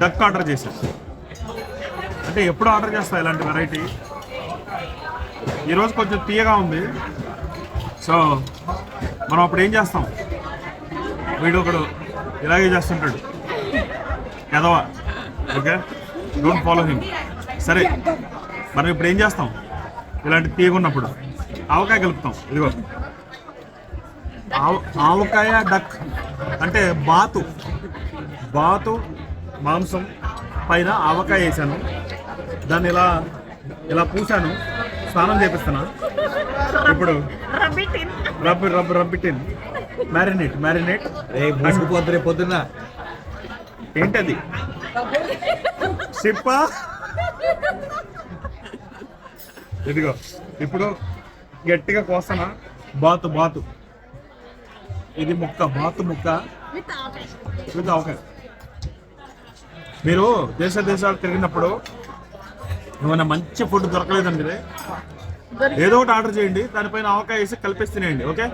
Duck order చేశాను. అంటే ఎప్పుడు ఆర్డర్ చేస్తా ఇలాంటి వెరైటీ. ఈరోజు కొంచెం తీయగా ఉంది. సో మనం అప్పుడు ఏం చేస్తాం, వీడు ఒకడు ఇలాగే చేస్తుంటాడు ఎదవా. Okay, don't follow him. సరే, మనం ఇప్పుడు ఏం చేస్తాం, ఇలాంటి తీయగున్నప్పుడు ఆవకాయ కలుపుతాం. ఇదిగో ఆవకాయ డక్ అంటే బాతు మాంసం పైన ఆవకాయ వేసాను, దాన్ని ఇలా పూసాను, స్నానం చేపిస్తాను. ఇప్పుడు రబ్బిటిన్ మ్యారినేట్ పోద్దు రేపు పొద్దున్న. ఏంటది సిప్పా. ఇదిగో ఇప్పుడు గట్టిగా కోస్తానా. బాతు ఇది బాతు ముక్క విత్ ఆవకాయ. మీరు దేశాలు తిరిగినప్పుడు ఏమైనా మంచి ఫుడ్ దొరకలేదండి, ఏదో ఒకటి ఆర్డర్ చేయండి, దానిపైన ఆవకాయ వేసి కలిపేసి తినేయండి. ఓకే.